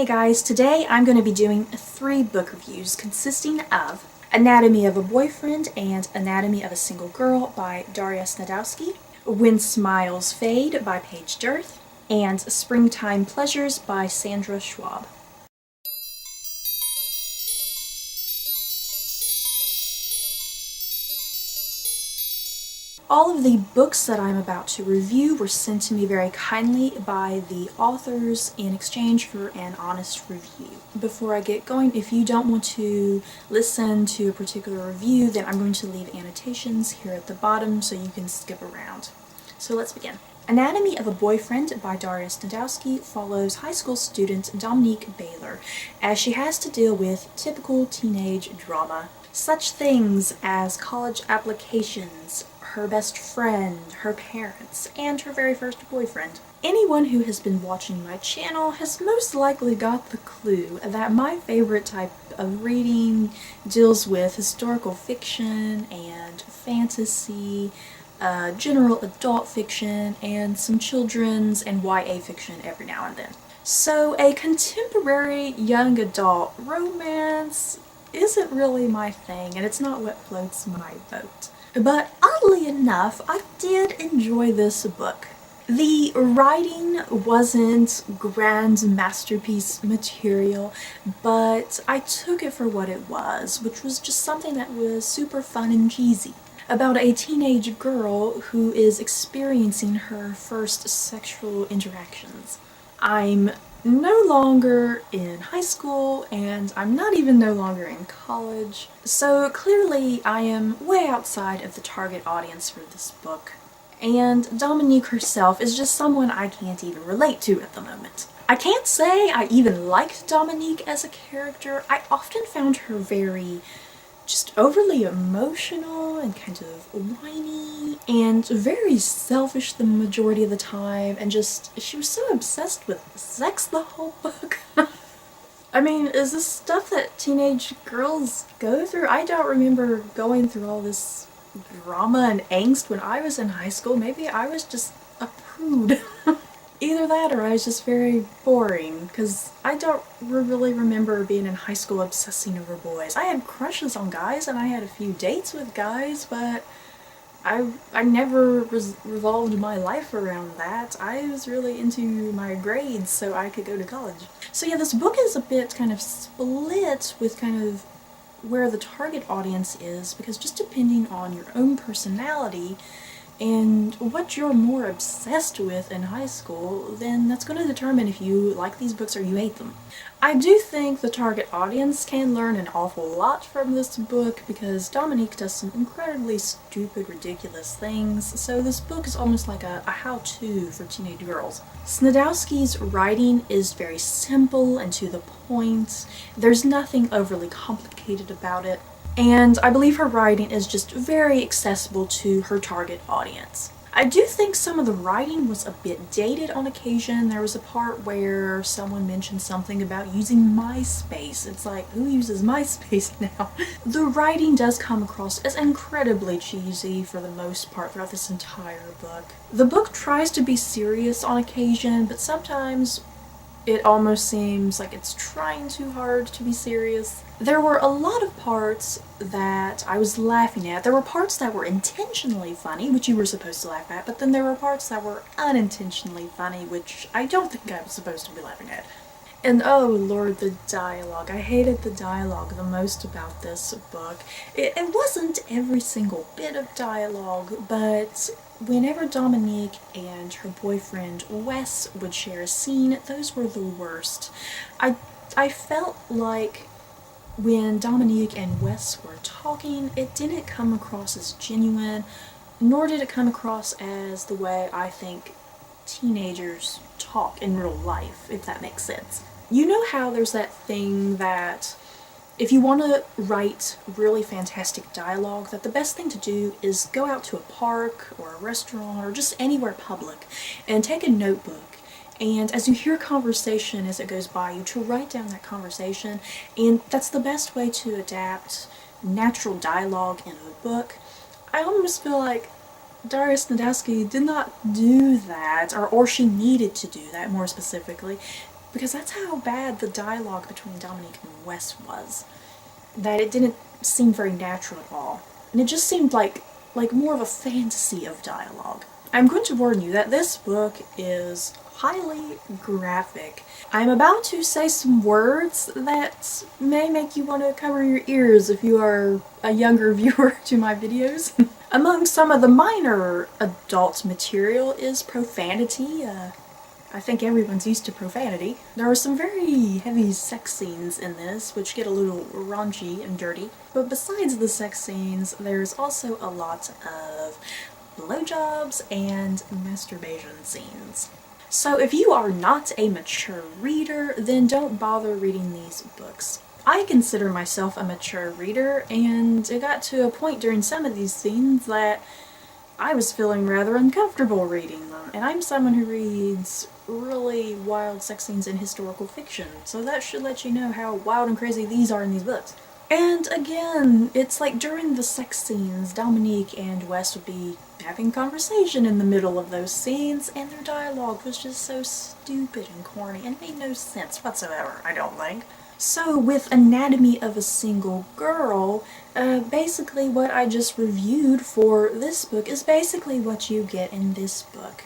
Hey guys, today I'm going to be doing 3 book reviews consisting of Anatomy of a Boyfriend and Anatomy of a Single Girl by Daria Snadowsky, When Smiles Fade by Paige Dearth, and Springtime Pleasures by Sandra Schwab. All of the books that I'm about to review were sent to me very kindly by the authors in exchange for an honest review. Before I get going, if you don't want to listen to a particular review, then I'm going to leave annotations here at the bottom so you can skip around. So let's begin. Anatomy of a Boyfriend by Daria Snadowsky follows high school student Dominique Baylor as she has to deal with typical teenage drama. Such things as college applications, her best friend, her parents, and her very first boyfriend. Anyone who has been watching my channel has most likely got the clue that my favorite type of reading deals with historical fiction and fantasy, general adult fiction, and some children's and YA fiction every now and then. So a contemporary young adult romance isn't really my thing, and it's not what floats my boat. But oddly enough, I did enjoy this book. The writing wasn't grand masterpiece material, but I took it for what it was, which was just something that was super fun and cheesy. About a teenage girl who is experiencing her first sexual interactions. I'm no longer in high school, and I'm not even no longer in college, so clearly I am way outside of the target audience for this book. And Dominique herself is just someone I can't even relate to at the moment. I can't say I even liked Dominique as a character. I often found her very just overly emotional and kind of whiny and very selfish the majority of the time, and just she was so obsessed with sex the whole book. I mean, is this stuff that teenage girls go through? I don't remember going through all this drama and angst when I was in high school. Maybe I was just a prude. Either that or I was just very boring, because I don't really remember being in high school obsessing over boys. I had crushes on guys and I had a few dates with guys, but I never revolved my life around that. I was really into my grades so I could go to college. So yeah, this book is a bit kind of split with kind of where the target audience is, because just depending on your own personality and what you're more obsessed with in high school, then that's going to determine if you like these books or you hate them. I do think the target audience can learn an awful lot from this book, because Dominique does some incredibly stupid, ridiculous things, so this book is almost like a how-to for teenage girls. Snadowsky's writing is very simple and to the point. There's nothing overly complicated about it. And I believe her writing is just very accessible to her target audience. I do think some of the writing was a bit dated on occasion. There was a part where someone mentioned something about using MySpace. It's like, who uses MySpace now? The writing does come across as incredibly cheesy for the most part throughout this entire book. The book tries to be serious on occasion, but sometimes it almost seems like it's trying too hard to be serious. There were a lot of parts that I was laughing at. There were parts that were intentionally funny, which you were supposed to laugh at, but then there were parts that were unintentionally funny, which I don't think I was supposed to be laughing at. And oh lord, the dialogue. I hated the dialogue the most about this book. It wasn't every single bit of dialogue, but whenever Dominique and her boyfriend Wes would share a scene, those were the worst. I felt like when Dominique and Wes were talking, it didn't come across as genuine, nor did it come across as the way I think teenagers talk in real life, if that makes sense. You know how there's that thing that if you want to write really fantastic dialogue, that the best thing to do is go out to a park or a restaurant or just anywhere public and take a notebook, and as you hear conversation as it goes by, you to write down that conversation, and that's the best way to adapt natural dialogue in a book. I almost feel like Daria Snadowsky did not do that, or she needed to do that more specifically, because that's how bad the dialogue between Dominique and Wes was. That it didn't seem very natural at all. And it just seemed like more of a fantasy of dialogue. I'm going to warn you that this book is highly graphic. I'm about to say some words that may make you want to cover your ears if you are a younger viewer to my videos. Among some of the minor adult material is profanity. I think everyone's used to profanity. There are some very heavy sex scenes in this, which get a little raunchy and dirty. But besides the sex scenes, there's also a lot of blowjobs and masturbation scenes. So if you are not a mature reader, then don't bother reading these books. I consider myself a mature reader, and it got to a point during some of these scenes that I was feeling rather uncomfortable reading them. And I'm someone who reads really wild sex scenes in historical fiction, so that should let you know how wild and crazy these are in these books. And again, it's like during the sex scenes, Dominique and Wes would be having conversation in the middle of those scenes, and their dialogue was just so stupid and corny and made no sense whatsoever, I don't think. So with Anatomy of a Single Girl, basically what I just reviewed for this book is basically what you get in this book.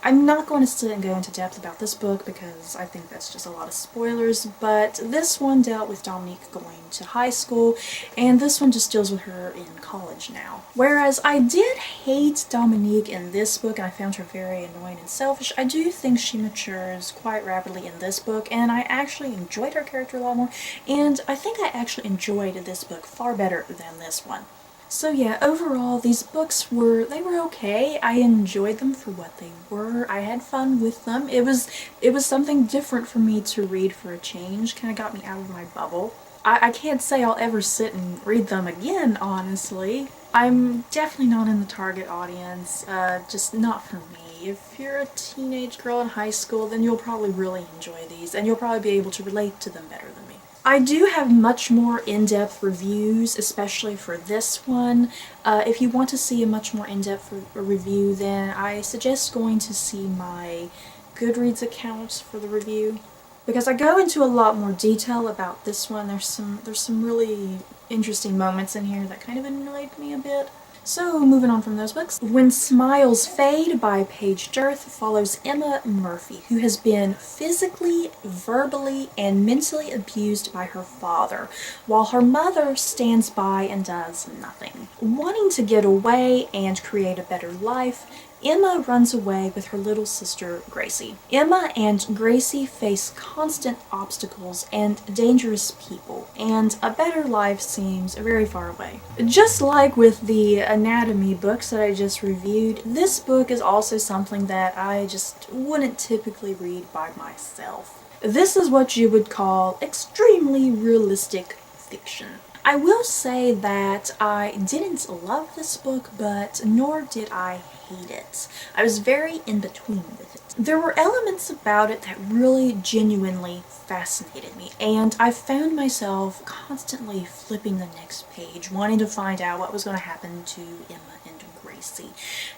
I'm not going to sit and go into depth about this book because I think that's just a lot of spoilers, but this one dealt with Dominique going to high school, and this one just deals with her in college now. Whereas I did hate Dominique in this book, and I found her very annoying and selfish, I do think she matures quite rapidly in this book, and I actually enjoyed her character a lot more, and I think I actually enjoyed this book far better than this one. So yeah, overall, these books were okay. I enjoyed them for what they were. I had fun with them. It was something different for me to read for a change. Kind of got me out of my bubble. I can't say I'll ever sit and read them again, honestly. I'm definitely not in the target audience, just not for me. If you're a teenage girl in high school, then you'll probably really enjoy these, and you'll probably be able to relate to them better than me. I do have much more in-depth reviews, especially for this one. If you want to see a much more in-depth review, then I suggest going to see my Goodreads account for the review, because I go into a lot more detail about this one. There's some really interesting moments in here that kind of annoyed me a bit. So, moving on from those books. When Smiles Fade by Paige Dearth follows Emma Murphy, who has been physically, verbally, and mentally abused by her father, while her mother stands by and does nothing. Wanting to get away and create a better life, Emma runs away with her little sister, Gracie. Emma and Gracie face constant obstacles and dangerous people, and a better life seems very far away. Just like with the anatomy books that I just reviewed, this book is also something that I just wouldn't typically read by myself. This is what you would call extremely realistic fiction. I will say that I didn't love this book, but nor did I hate it. I was very in between with it. There were elements about it that really genuinely fascinated me, and I found myself constantly flipping the next page, wanting to find out what was going to happen to Emma and Gracie.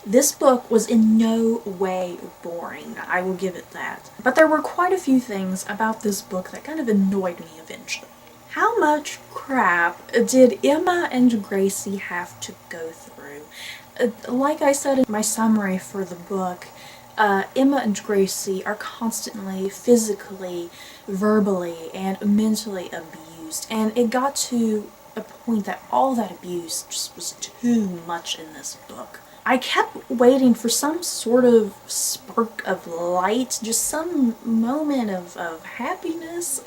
This book was in no way boring, I will give it that. But there were quite a few things about this book that kind of annoyed me eventually. How much crap did Emma and Gracie have to go through? Like I said in my summary for the book, Emma and Gracie are constantly physically, verbally, and mentally abused, and it got to a point that all that abuse just was too much in this book. I kept waiting for some sort of spark of light, just some moment of happiness,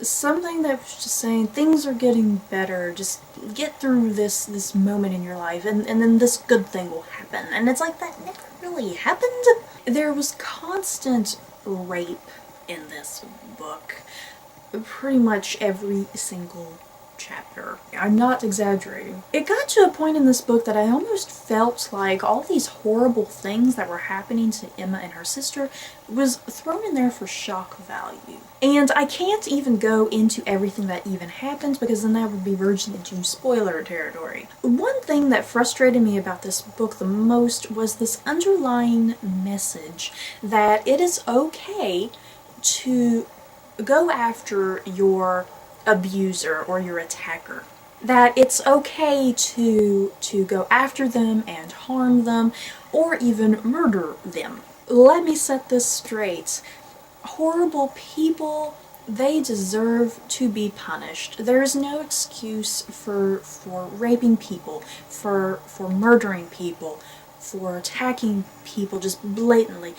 something that was just saying things are getting better, just get through this moment in your life, and then this good thing will happen. And it's like, that never really happened. There was constant rape in this book, pretty much every single chapter. I'm not exaggerating. It got to a point in this book that I almost felt like all these horrible things that were happening to Emma and her sister was thrown in there for shock value. And I can't even go into everything that even happened, because then that would be verging into spoiler territory. One thing that frustrated me about this book the most was this underlying message that it is okay to go after your abuser or your attacker. That it's okay to go after them and harm them or even murder them. Let me set this straight. Horrible people, they deserve to be punished. There is no excuse for raping people, for murdering people, for attacking people just blatantly.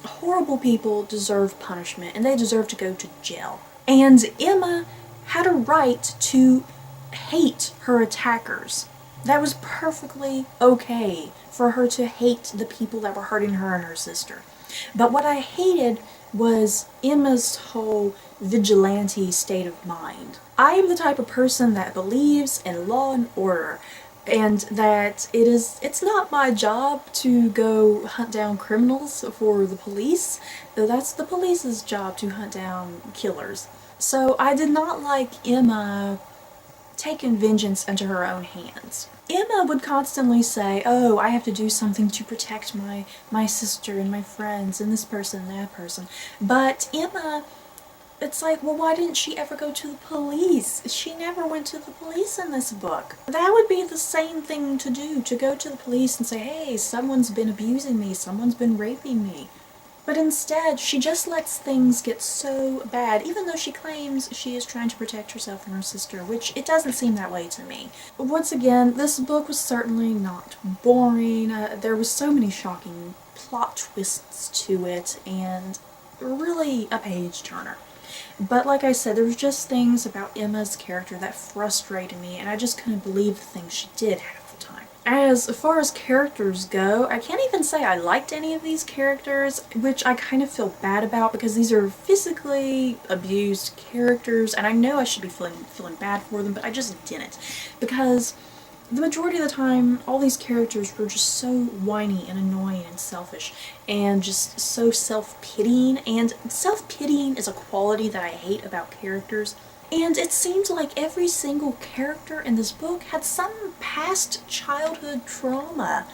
Horrible people deserve punishment, and they deserve to go to jail. And Emma had a right to hate her attackers. That was perfectly okay for her to hate the people that were hurting her and her sister. But what I hated was Emma's whole vigilante state of mind. I am the type of person that believes in law and order, and that it's not my job to go hunt down criminals for the police. That's the police's job to hunt down killers. So I did not like Emma taking vengeance into her own hands. Emma would constantly say, oh, I have to do something to protect my sister and my friends and this person and that person. But Emma, it's like, well, why didn't she ever go to the police? She never went to the police in this book. That would be the same thing to do, to go to the police and say, hey, someone's been abusing me, someone's been raping me. But instead, she just lets things get so bad, even though she claims she is trying to protect herself and her sister, which it doesn't seem that way to me. But once again, this book was certainly not boring. There was so many shocking plot twists to it, and really a page-turner. But like I said, there was just things about Emma's character that frustrated me, and I just couldn't believe the things she did half the time. As far as characters go, I can't even say I liked any of these characters, which I kind of feel bad about because these are physically abused characters, and I know I should be feeling bad for them, but I just didn't. Because the majority of the time, all these characters were just so whiny and annoying and selfish, and just so self-pitying, and self-pitying is a quality that I hate about characters. And it seemed like every single character in this book had some past childhood trauma.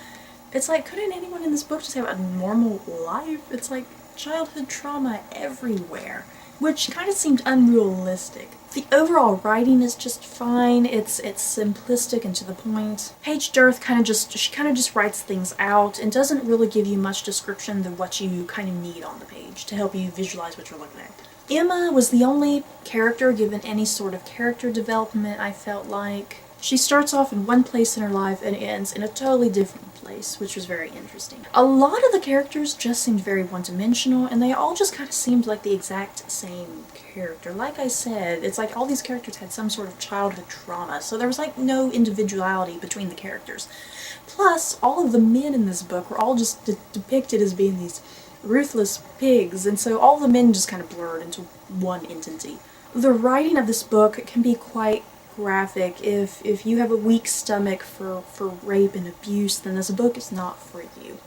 It's like, couldn't anyone in this book just have a normal life? It's like childhood trauma everywhere, which kind of seemed unrealistic. The overall writing is just fine. It's simplistic and to the point. Paige Dearth kind of just writes things out and doesn't really give you much description than what you kind of need on the page to help you visualize what you're looking at. Emma was the only character given any sort of character development, I felt like. She starts off in one place in her life and ends in a totally different place, which was very interesting. A lot of the characters just seemed very one-dimensional, and they all just kind of seemed like the exact same character. Like I said, it's like all these characters had some sort of childhood trauma, so there was like no individuality between the characters. Plus, all of the men in this book were all just depicted as being these ruthless pigs, and so all the men just kind of blurred into one entity. The writing of this book can be quite graphic. If you have a weak stomach for rape and abuse, then this book is not for you.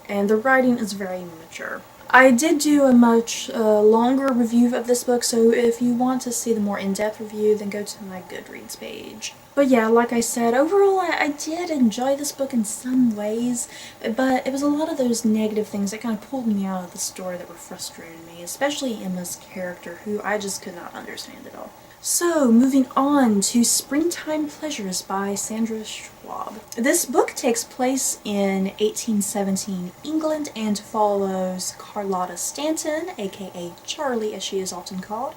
And the writing is very mature. I did do a much longer review of this book, so if you want to see the more in-depth review, then go to my Goodreads page. But yeah, like I said, overall I did enjoy this book in some ways, but it was a lot of those negative things that kind of pulled me out of the story that were frustrating me, especially Emma's character, who I just could not understand at all. So, moving on to Springtime Pleasures by Sandra Schwab. This book takes place in 1817 England and follows Carlotta Stanton, aka Charlie as she is often called,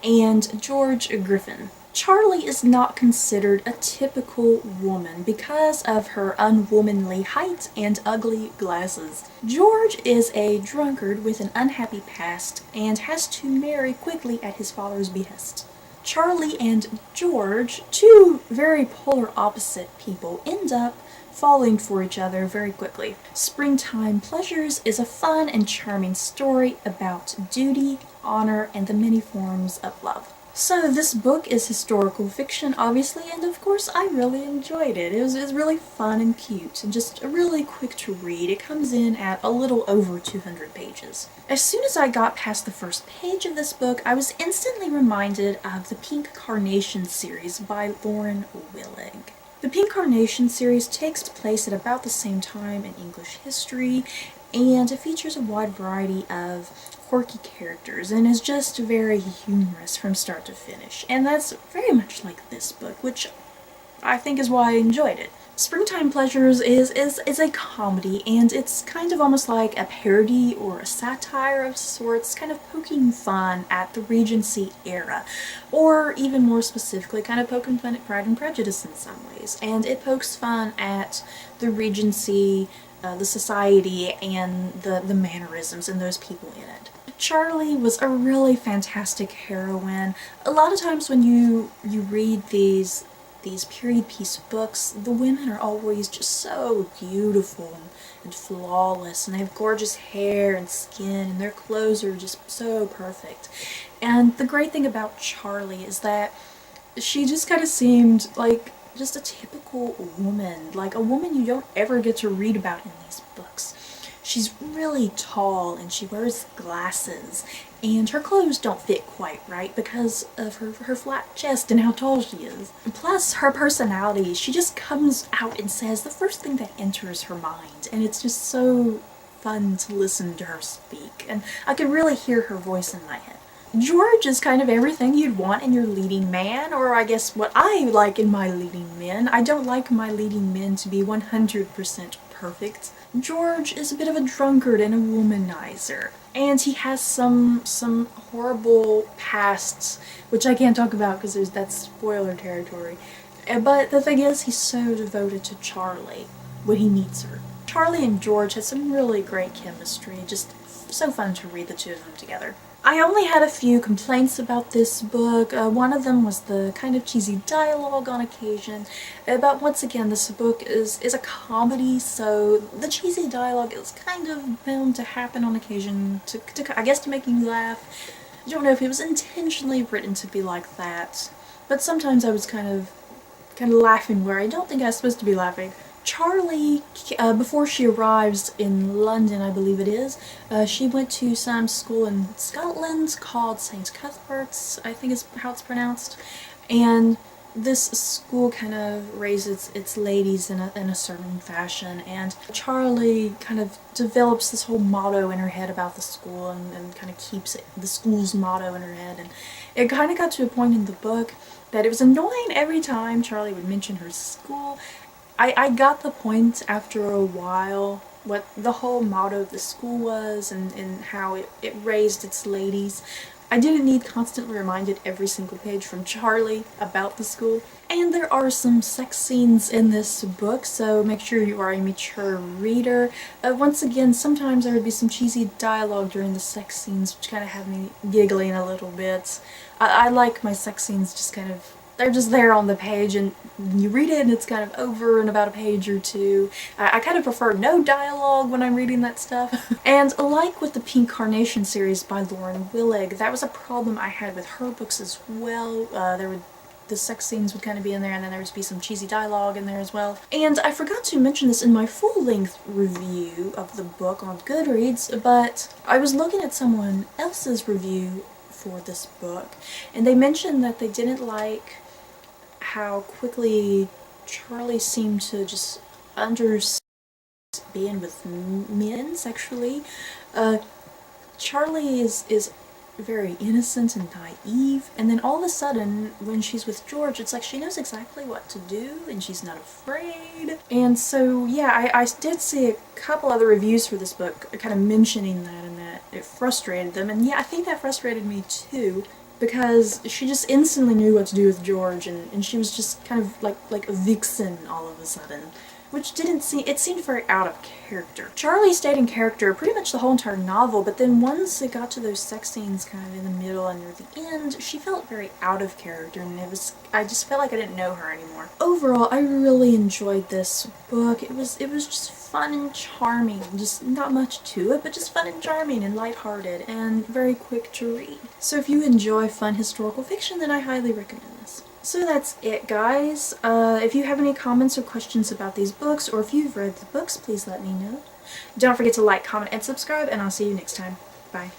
and George Griffin. Charlie is not considered a typical woman because of her unwomanly height and ugly glasses. George is a drunkard with an unhappy past and has to marry quickly at his father's behest. Charlie and George, two very polar opposite people, end up falling for each other very quickly. Springtime Pleasures is a fun and charming story about duty, honor, and the many forms of love. So this book is historical fiction, obviously, and of course I really enjoyed it. It was really fun and cute, and just really quick to read. It comes in at a little over 200 pages. As soon as I got past the first page of this book, I was instantly reminded of the Pink Carnation series by Lauren Willig. The Pink Carnation series takes place at about the same time in English history, and it features a wide variety of quirky characters and is just very humorous from start to finish. And that's very much like this book, which I think is why I enjoyed it. Springtime Pleasures is a comedy, and it's kind of almost like a parody or a satire of sorts, kind of poking fun at the Regency era, or even more specifically, kind of poking fun at Pride and Prejudice in some ways. And it pokes fun at the Regency, the society, and the mannerisms and those people in it. Charlie was a really fantastic heroine. A lot of times when you read these period piece books, the women are always just so beautiful and flawless, and they have gorgeous hair and skin, and their clothes are just so perfect. And the great thing about Charlie is that she just kind of seemed like just a typical woman, like a woman you don't ever get to read about in these books. She's really tall and she wears glasses, and her clothes don't fit quite right because of her flat chest and how tall she is. Plus, her personality, she just comes out and says the first thing that enters her mind, and it's just so fun to listen to her speak, and I can really hear her voice in my head. George is kind of everything you'd want in your leading man, or I guess what I like in my leading men. I don't like my leading men to be 100% perfect. George is a bit of a drunkard and a womanizer, and he has some horrible pasts, which I can't talk about because that's spoiler territory. But the thing is, he's so devoted to Charlie when he meets her. Charlie and George had some really great chemistry, just so fun to read the two of them together. I only had a few complaints about this book. One of them was the kind of cheesy dialogue on occasion, but once again, this book is a comedy, so the cheesy dialogue is kind of bound to happen on occasion to I guess to make you laugh. I don't know if it was intentionally written to be like that, but sometimes I was kind of laughing where I don't think I was supposed to be laughing. Charlie, before she arrives in London, I believe it is, she went to some school in Scotland called St. Cuthbert's, I think is how it's pronounced, and this school kind of raises its ladies in a certain fashion, and Charlie kind of develops this whole motto in her head about the school and kind of keeps the school's motto in her head, and it kind of got to a point in the book that it was annoying every time Charlie would mention her school. I got the point after a while what the whole motto of the school was and how it raised its ladies. I didn't need constantly reminded every single page from Charlie about the school. And there are some sex scenes in this book, so make sure you are a mature reader. Once again, sometimes there would be some cheesy dialogue during the sex scenes, which kind of had me giggling a little bit. I like my sex scenes just kind of, they're just there on the page, and you read it and it's kind of over in about a page or two. I kind of prefer no dialogue when I'm reading that stuff. And like with the Pink Carnation series by Lauren Willig, that was a problem I had with her books as well. The sex scenes would kind of be in there, and then there would be some cheesy dialogue in there as well. And I forgot to mention this in my full-length review of the book on Goodreads, but I was looking at someone else's review for this book, and they mentioned that they didn't like how quickly Charlie seemed to just understand being with men sexually. Charlie is very innocent and naive, and then all of a sudden when she's with George, it's like she knows exactly what to do and she's not afraid. And so yeah, I did see a couple other reviews for this book kind of mentioning that and that it frustrated them, and yeah, I think that frustrated me too, because she just instantly knew what to do with George, and she was just kind of like a vixen all of a sudden, which it seemed very out of character. Charlie stayed in character pretty much the whole entire novel, but then once it got to those sex scenes kind of in the middle and near the end, she felt very out of character, and I just felt like I didn't know her anymore. Overall, I really enjoyed this book. It was just fun and charming, just not much to it, but just fun and charming and lighthearted and very quick to read. So if you enjoy fun historical fiction, then I highly recommend this. So that's it, guys. If you have any comments or questions about these books, or if you've read the books, please let me know. Don't forget to like, comment, and subscribe, and I'll see you next time. Bye.